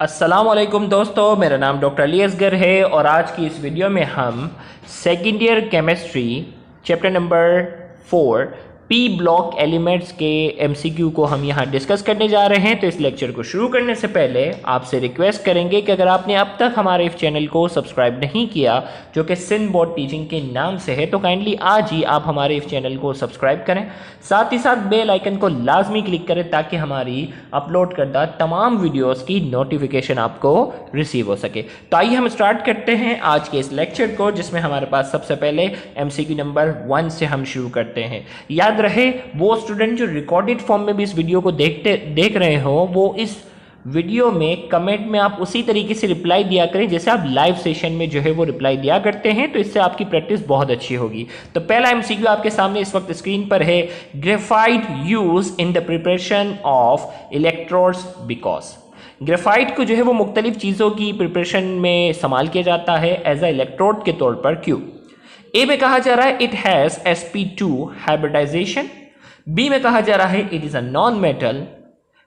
अस्सलामुअलैकुम दोस्तों, मेरा नाम डॉक्टर अली असगर है और आज की इस वीडियो में हम second year chemistry chapter number 4 P block elements के एमसीक्यू को हम यहाँ डिस्कस करने जा रहे हैं। तो इस लेक्चर को शुरू करने से पहले आपसे रिक्वेस्ट करेंगे कि अगर आपने अब तक हमारे इस चैनल को सब्सक्राइब नहीं किया, जो कि सिंध बोर्ड टीचिंग के नाम से है, तो काइंडली आज ही आप हमारे इस चैनल को सब्सक्राइब करें। साथ ही साथ बेल आइकन को लाजमी क्लिक करें ताकि हमारी अपलोड करदा तमाम वीडियोस की नोटिफिकेशन आपको रिसीव हो सके। तो आइए हम स्टार्ट करते हैं आज के इस लेक्चर को, जिसमें हमारे पास सबसे पहले एमसीक्यू नंबर 1 से हम शुरू करते हैं। याद रहे वो स्टूडेंट जो रिकॉर्डेड फॉर्म में भी इस वीडियो को देख रहे हो, वो इस वीडियो में कमेंट में आप उसी तरीके से रिप्लाई दिया करें जैसे आप लाइव सेशन में जो है वो रिप्लाई दिया करते हैं। तो इससे आपकी प्रैक्टिस बहुत अच्छी होगी। तो पहला एमसीक्यू आपके सामने इस वक्त स्क्रीन पर है। Graphite use in the preparation of electrodes because. Graphite को जो है वो मुख्तलिफ चीज़ों की प्रिपरेशन में इस्तेमाल किया जाता है एज अ इलेक्ट्रोड के तौर पर। क्यों? ए में कहा जा रहा है it has sp2 hybridisation. B में कहा जा रहा है it is a nonmetal.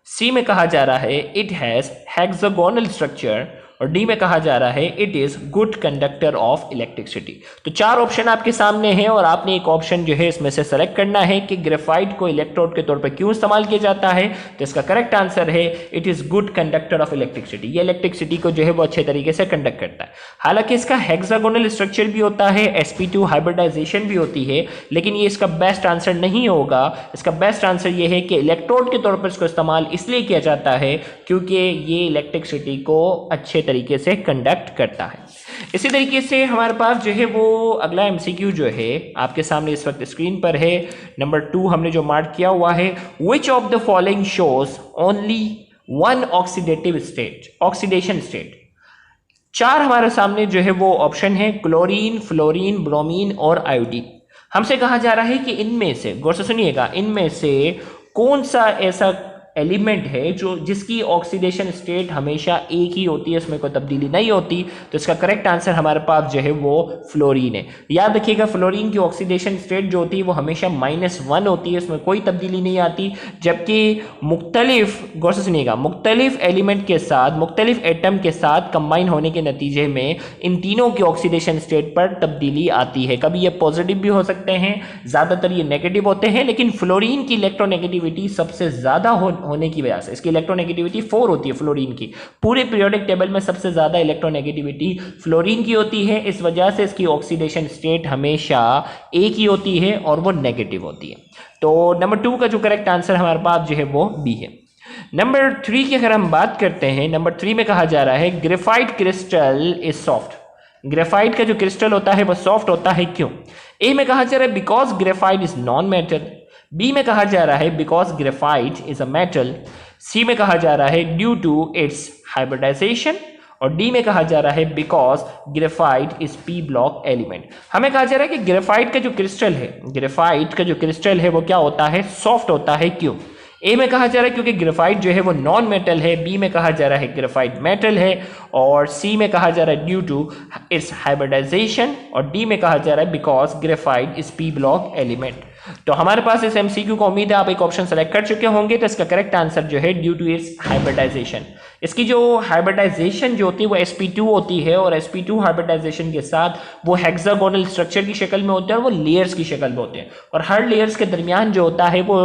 C में कहा जा रहा है इट हैज़ हेक्सागोनल स्ट्रक्चर। और डी में कहा जा रहा है it is good conductor of electricity. तो चार ऑप्शन आपके सामने हैं और आपने एक ऑप्शन जो है इसमें से सेलेक्ट करना है कि ग्रेफाइट को इलेक्ट्रोड के तौर पर क्यों इस्तेमाल किया जाता है। तो इसका करेक्ट आंसर है it is good conductor of electricity. ये इलेक्ट्रिसिटी को जो है वो अच्छे तरीके से कंडक्ट करता है। हालांकि इसका हेक्सागोनल स्ट्रक्चर भी होता है, sp2 हाइब्रिडाइजेशन भी होती है, लेकिन ये इसका बेस्ट आंसर नहीं होगा। इसका बेस्ट आंसर ये है कि इलेक्ट्रोड के तौर पर इसको इस्तेमाल इसलिए किया जाता है क्योंकि ये इलेक्ट्रिसिटी को अच्छे तरीके से कंडक्ट करता है। इसी तरीके से हमारे पास जो है वो अगला एमसीक्यू जो है आपके सामने इस वक्त स्क्रीन पर है। नंबर 2 हमने जो मार्क किया हुआ है, which of the following shows only one oxidation state. चार हमारे सामने जो है वो ऑप्शन है, क्लोरीन, फ्लोरीन, ब्रोमीन और आयोडीन। हमसे कहा जा रहा है कि इनमें से, गौर से सुनिएगा, इनमें से कौन सा ऐसा एलिमेंट है जो जिसकी ऑक्सीडेशन स्टेट हमेशा एक ही होती है, उसमें कोई तब्दीली नहीं होती। तो इसका करेक्ट आंसर हमारे पास जो है वो फ्लोरीन है। याद रखिएगा फ्लोरीन की ऑक्सीडेशन स्टेट जो होती है वो हमेशा -1 होती है, उसमें कोई तब्दीली नहीं आती। जबकि मुख्तलिफ, गौर से सुनिएगा, मुख्तलिफ एलिमेंट के साथ, मुख्तलिफ एटम के साथ कंबाइन होने के नतीजे में इन तीनों की ऑक्सीडेशन स्टेट पर तब्दीली आती है। कभी ये पॉजिटिव भी हो सकते हैं, ज़्यादातर ये नेगेटिव होते हैं, लेकिन फ्लोरीन की इलेक्ट्रोनेगेटिविटी सबसे ज़्यादा होने की वजह से, इसकी इलेक्ट्रोनेगेटिविटी 4 होती है फ्लोरीन की। पूरे पीरियोडिक टेबल में सबसे ज्यादा इलेक्ट्रोनेगेटिविटी फ्लोरीन की होती है। इस वजह से इसकी ऑक्सीडेशन स्टेट हमेशा एक ही होती है और वो नेगेटिव होती है। तो नंबर 2 का जो करेक्ट आंसर हमारे पास जो है वो बी है। नंबर 3 की अगर हम बात करते हैं, नंबर 3 में कहा जा रहा है graphite crystal is soft. Graphite का जो क्रिस्टल होता है वो सॉफ्ट होता है। क्यों? ए में कहा जा रहा है because graphite is nonmetal. B में कहा जा रहा है because graphite is a metal. C में कहा जा रहा है ड्यू टू इट्स हाइब्रिडाइजेशन। और डी में कहा जा रहा है because graphite is p block element. हमें कहा जा रहा है कि ग्रेफाइट का जो क्रिस्टल है, ग्रेफाइट का जो क्रिस्टल है वो क्या होता है? सॉफ्ट होता है। क्यों? ए में कहा जा रहा है क्योंकि ग्रेफाइट जो है वो नॉन मेटल है। बी में कहा जा रहा है ग्रेफाइट मेटल है। और सी में कहा जा रहा है ड्यू टू इट्स हाइब्रिडाइजेशन। और डी में कहा जा रहा है because graphite is p block element. तो हमारे पास इस एमसीक्यू को उम्मीद है आप एक ऑप्शन सेलेक्ट कर चुके होंगे। तो इसका करेक्ट आंसर जो है ड्यू टू इट्स हाइब्रिडाइजेशन। इसकी जो हाइब्रिडाइजेशन जो होती है वो sp2 होती है और sp2 हाइब्रिडाइजेशन के साथ वो हेक्सागोनल स्ट्रक्चर की शक्ल में होते हैं और वो लेयर्स की शक्ल में होते हैं। और हर लेयर्स के दरमियान जो होता है वो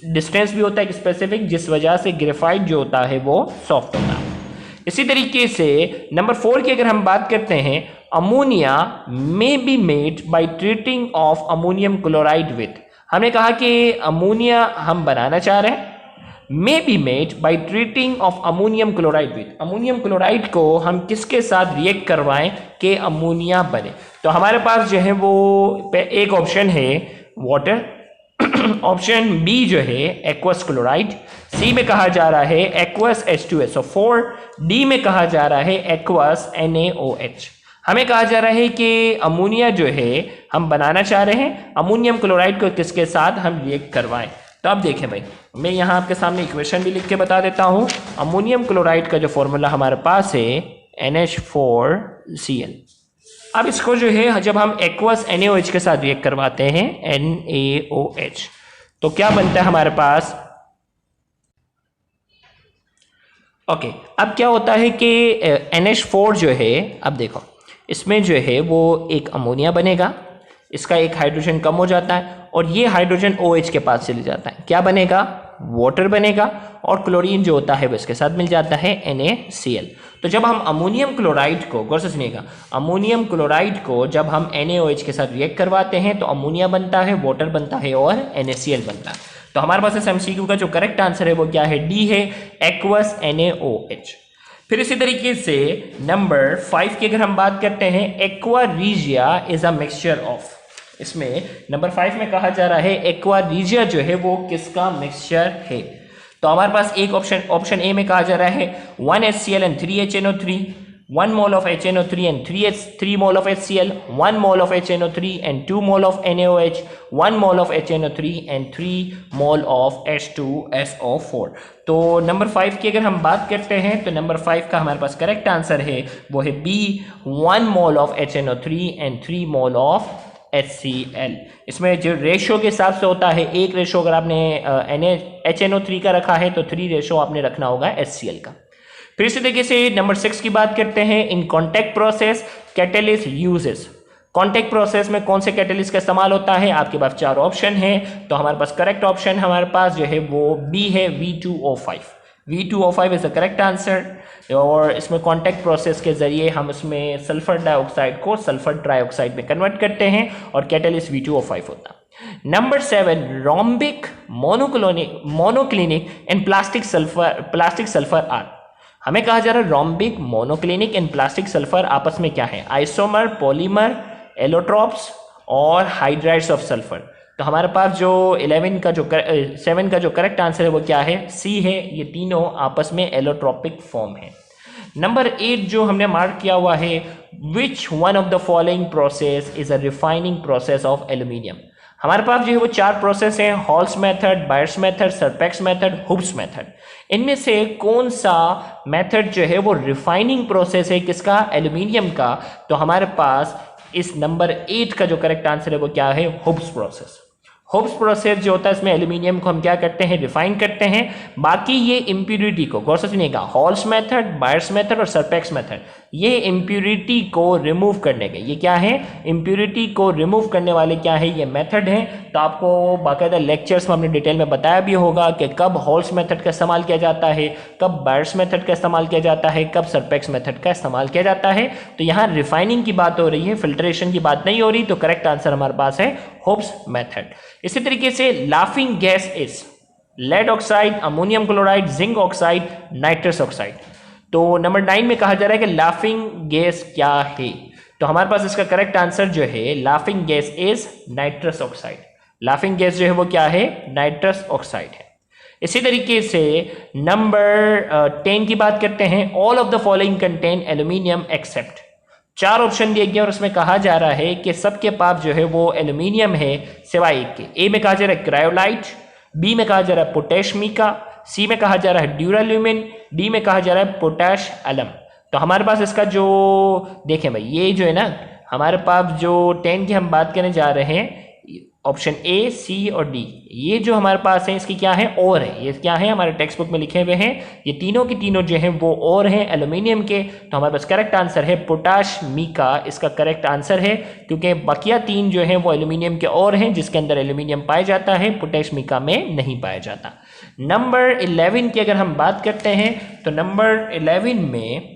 डिस्टेंस भी होता है एक स्पेसिफिक, जिस वजह से ग्रेफाइट जो होता है वो सॉफ्ट होता है। इसी तरीके से नंबर 4 की अगर हम बात करते हैं, ammonia may be made by treating of ammonium chloride with. हमने कहा कि अमोनिया हम बनाना चाह रहे हैं, may be made by treating of ammonium chloride with. Ammonium chloride को हम किसके साथ रिएक्ट करवाएं कि अमोनिया बने। तो हमारे पास जो है वो एक ऑप्शन है वाटर, ऑप्शन बी जो है एक्वस क्लोराइड, सी में कहा जा रहा है एक्वस H2SO4, डी में कहा जा रहा है एक्वस NaOH। हमें कहा जा रहा है कि अमोनिया जो है हम बनाना चाह रहे हैं, अमोनियम क्लोराइड को किसके साथ हम रिएक्ट करवाएं। तो अब देखें भाई, मैं यहाँ आपके सामने इक्वेशन भी लिख के बता देता हूँ। अमोनियम क्लोराइड का जो फॉर्मूला हमारे पास है NH4Cl। अब इसको जो है जब हम एक्वस NaOH के साथ रिएक्ट करवाते हैं NaOH, तो क्या बनता है हमारे पास? ओके, अब क्या होता है कि NH4 जो है, अब देखो इसमें जो है वो एक अमोनिया बनेगा, इसका एक हाइड्रोजन कम हो जाता है और ये हाइड्रोजन OH के पास चले जाता है, क्या बनेगा, वाटर बनेगा और क्लोरीन जो होता है वो इसके साथ मिल जाता है NaCl। तो जब हम अमोनियम क्लोराइड को, गौर से सुनिएगा, अमोनियम क्लोराइड को जब हम NaOH के साथ रिएक्ट करवाते हैं तो अमोनिया बनता है, वाटर बनता है और NaCl बनता है। तो हमारे पास इस MCQ का जो करेक्ट आंसर है वो क्या है, डी है, एक्वस NaOH। फिर इसी तरीके से नंबर 5 की अगर हम बात करते हैं, aqua regia is a mixture of, इसमें नंबर 5 में कहा जा रहा है एक्वा रीजिया जो है वो किसका मिक्सचर है। तो हमारे पास एक ऑप्शन ए में कहा जा रहा है 1 HCl and 3 HNO3, 1 mole of HNO3 and 3 mole of HCl, 1 mole of HNO3 and 2 mole of NaOH, 1 mole of HNO3 and 3 mole of H2SO4। तो नंबर 5 की अगर हम बात करते हैं तो नंबर 5 का हमारे पास करेक्ट आंसर है वो है B, 1 mole of HNO3 and 3 mole of HCl। इसमें जो रेशो के हिसाब से होता है, एक रेशो अगर आपने HNO3 का रखा है तो 3 रेशो आपने रखना होगा HCl का। फिर इसी तरीके से नंबर 6 की बात करते हैं, in contact process catalyst uses. Contact process में कौन से कैटेलिस्ट का इस्तेमाल होता है, आपके पास 4 ऑप्शन है। तो हमारे पास करेक्ट ऑप्शन हमारे पास जो है वो बी है, V2O5। V2O5 is the correct answer. और इसमें कॉन्टैक्ट प्रोसेस के जरिए हम इसमें सल्फर डाइऑक्साइड को सल्फर ट्राइऑक्साइड में कन्वर्ट करते हैं और कैटेलिस्ट V2O5 होता है। Number 7, rhombic monoclinic and plastic sulphur are. हमें कहा जा रहा है rhombic monoclinic and plastic sulphur आपस में क्या है, आइसोमर, पॉलीमर, एलोट्रॉप्स और हाइड्राइड्स ऑफ सल्फर। तो हमारे पास जो 7 का जो करेक्ट आंसर है वो क्या है, सी है, ये तीनों आपस में एलोट्रॉपिक फॉर्म है। नंबर 8 जो हमने मार्क किया हुआ है, which one of the following process is a refining process of aluminium. हमारे पास जो है वो 4 प्रोसेस हैं, Hall's method, Bayer's method, Serpeck's method, Hoopes method. इनमें से कौन सा मेथड जो है वो रिफाइनिंग प्रोसेस है किसका, एल्यूमिनियम का। तो हमारे पास इस नंबर 8 का जो करेक्ट आंसर है वो क्या है, हुब्स प्रोसेस। हुब्स प्रोसेस जो होता है इसमें एल्यूमिनियम को हम क्या करते हैं, रिफाइन करते हैं। बाकी ये इम्प्यूरिटी को, गौर से सुनिएगा, हॉल्स मेथड, बायर्स मेथड और सरपेक्स मेथड, ये इम्प्यूरिटी को रिमूव करने के, ये क्या है, इम्प्यूरिटी को रिमूव करने वाले क्या है, ये मेथड है। तो आपको बाकायदा लेक्चर्स में हमने डिटेल में बताया भी होगा कि कब हॉल्स मेथड का इस्तेमाल किया जाता है, कब बायर्स मेथड का इस्तेमाल किया जाता है, कब सरपेक्स मेथड का इस्तेमाल किया जाता है। तो यहाँ रिफाइनिंग की बात हो रही है, फिल्ट्रेशन की बात नहीं हो रही। तो करेक्ट आंसर हमारे पास है हुब्स मेथड। इसी तरीके से laughing gas is lead oxide, ammonium chloride, zinc oxide, nitrous oxide. तो नंबर 9 में कहा जा रहा है कि लाफिंग गैस क्या है। तो हमारे पास इसका करेक्ट आंसर जो है laughing gas is nitrous oxide. Laughing gas जो है वो क्या है, नाइट्रस ऑक्साइड है। इसी तरीके से नंबर 10 की बात करते हैं, all of the following contain aluminium except. 4 option दिए गए और उसमें कहा जा रहा है कि सबके पास जो है वो एल्यूमिनियम है सिवाय एक के। ए में कहा जा रहा है क्रायोलाइट, बी में कहा जा रहा है पोटैश मिका, सी में कहा जा रहा है ड्यूराल्यूमिन, डी में कहा जा रहा है पोटैश अलम। तो हमारे पास इसका जो देखें भाई, ये जो है ना हमारे पास जो 10 की हम बात करने जा रहे हैं, ऑप्शन ए, सी और डी, ये जो हमारे पास है इसकी क्या है, और है। ये क्या है, हमारे टेक्स्ट बुक में लिखे हुए हैं, ये तीनों की तीनों जो हैं वो और हैं एल्यूमिनियम के। तो हमारे पास करेक्ट आंसर है पोटाश मिका, इसका करेक्ट आंसर है, क्योंकि बाकिया 3 जो हैं वो एल्यूमिनियम के और हैं, जिसके अंदर एल्यूमिनियम पाया जाता है, पोटैश मिका में नहीं पाया जाता। नंबर 11 की अगर हम बात करते हैं तो नंबर 11 में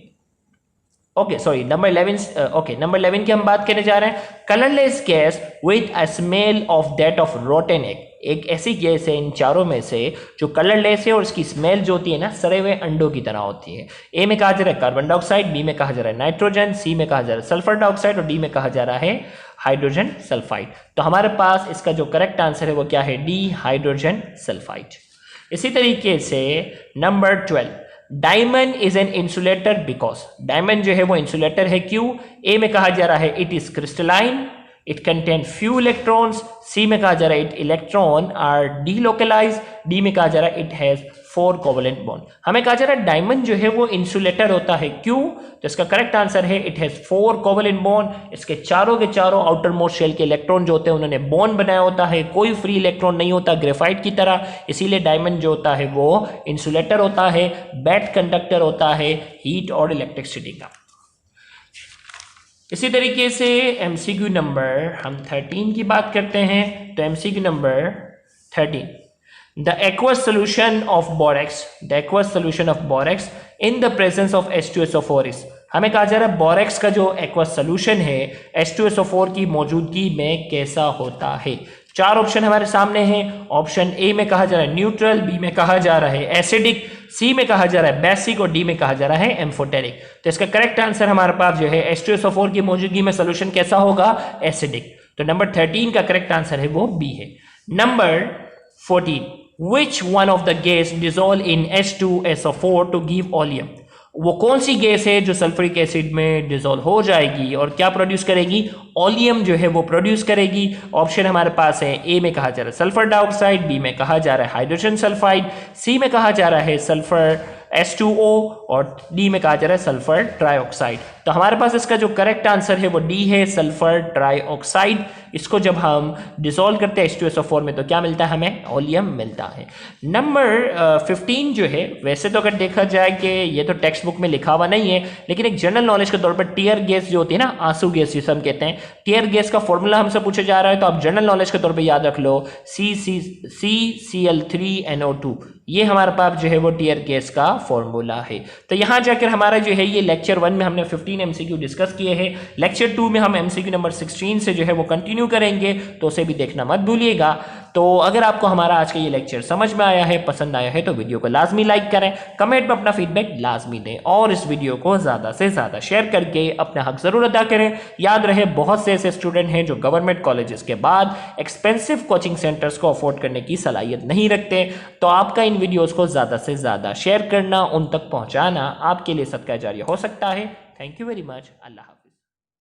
नंबर 11 की हम बात करने जा रहे हैं, colourless gas with a smell of that of rotten egg. एक ऐसी गैस है इन चारों में से जो कलरलेस है और उसकी स्मेल जो होती है ना सड़े हुए अंडों की तरह होती है। ए में कहा जा रहा है कार्बन डाइऑक्साइड, बी में कहा जा रहा है नाइट्रोजन, सी में कहा जा रहा है सल्फर डाइऑक्साइड और डी में कहा जा रहा है हाइड्रोजन सल्फाइड। तो हमारे पास इसका जो करेक्ट आंसर है वो क्या है, डी, हाइड्रोजन सल्फाइड। इसी तरीके से number 12, diamond is an insulator because. Diamond जो है वो इंसुलेटर है, क्यों। ए में कहा जा रहा है it is crystalline, it contain few electrons, C में कहा जा रहा है it electron are delocalize, D में कहा जा रहा है इट हैज 4 कोवेलेंट बॉन्ड। हमें कहा जा रहा है डायमंड जो है वो इंसुलेटर होता है, क्यों? तो इसका करेक्ट आंसर है इट हैज 4 कोवेलेंट बॉन्ड। इसके चारों के चारों आउटर मोस्ट शेल के इलेक्ट्रॉन जो होते हैं उन्होंने बॉन्ड बनाया होता है, कोई फ्री इलेक्ट्रॉन नहीं होता ग्रेफाइट की तरह, इसीलिए डायमंड जो होता है वो इंसुलेटर होता है, बैड कंडक्टर होता है हीट और इलेक्ट्रिसिटी का। इसी तरीके से एमसीक्यू नंबर हम 13 की बात करते हैं। तो MCQ number 13, the aqueous solution of borax in the presence of H2SO4 is, हमें कहा जा रहा है बोरेक्स का जो एक्वस सोल्यूशन है H2SO4 की मौजूदगी में कैसा होता है। 4 ऑप्शन हमारे सामने हैं। ऑप्शन ए में कहा जा रहा है न्यूट्रल, बी में कहा जा रहा है एसिडिक, सी में कहा जा रहा है बेसिक और डी में कहा जा रहा है एम्फोटेरिक। तो इसका करेक्ट आंसर हमारे पास जो है H2SO4 की मौजूदगी में सोल्यूशन कैसा होगा, एसिडिक। तो नंबर 13 का करेक्ट आंसर है वो बी है। Number 14, which one of the gas dissolve in H2SO4 to give oleum, वो कौन सी गैस है जो सल्फ्यूरिक एसिड में डिसॉल्व हो जाएगी और क्या प्रोड्यूस करेगी, ओलियम जो है वो प्रोड्यूस करेगी। ऑप्शन हमारे पास है, ए में कहा जा रहा है सल्फर डाइऑक्साइड, बी में कहा जा रहा है हाइड्रोजन सल्फाइड, सी में कहा जा रहा है सल्फर H2O और डी में कहा जा रहा है सल्फर ट्राइऑक्साइड। तो हमारे पास इसका जो करेक्ट आंसर है वो डी है, सल्फर ट्राइऑक्साइड। इसको जब हम डिसॉल्व करते हैं H2SO4 में तो क्या मिलता है, हमें ओलियम मिलता है। नंबर 15 जो है, वैसे तो अगर देखा जाए कि ये तो टेक्स्ट बुक में लिखा हुआ नहीं है, लेकिन एक जनरल नॉलेज के तौर पर टीयर गैस जो होती है ना, आंसू गैस जिसे हम कहते हैं, टीयर गैस का फॉर्मूला हमसे पूछा जा रहा है तो आप जनरल नॉलेज के तौर पर याद रख लो CCl3NO2, ये हमारे पास जो है वो टीयर गैस का फॉर्मूला है। तो यहाँ जाकर हमारा जो है ये लेक्चर 1 में हमने 15 एमसीक्यू डिस्कस किए हैं। लेक्चर 2 में हम एमसीक्यू नंबर 16 से जो है वो कंटिन्यू करेंगे, तो उसे भी देखना मत भूलिएगा। तो अगर आपको हमारा आज का ये लेक्चर समझ में आया है, पसंद आया है, तो वीडियो को लाजमी लाइक करें, कमेंट में अपना फीडबैक लाजमी दें और इस वीडियो को ज़्यादा से ज़्यादा शेयर करके अपना हक ज़रूर अदा करें। याद रहे, बहुत से ऐसे स्टूडेंट हैं जो गवर्नमेंट कॉलेजेस के बाद एक्सपेंसिव कोचिंग सेंटर्स को अफोर्ड करने की सलाहियत नहीं रखते, तो आपका इन वीडियोज़ को ज़्यादा से ज़्यादा शेयर करना, उन तक पहुँचाना आपके लिए सदका जारिया हो सकता है। Thank you very much. अल्लाह हाफ़िज़।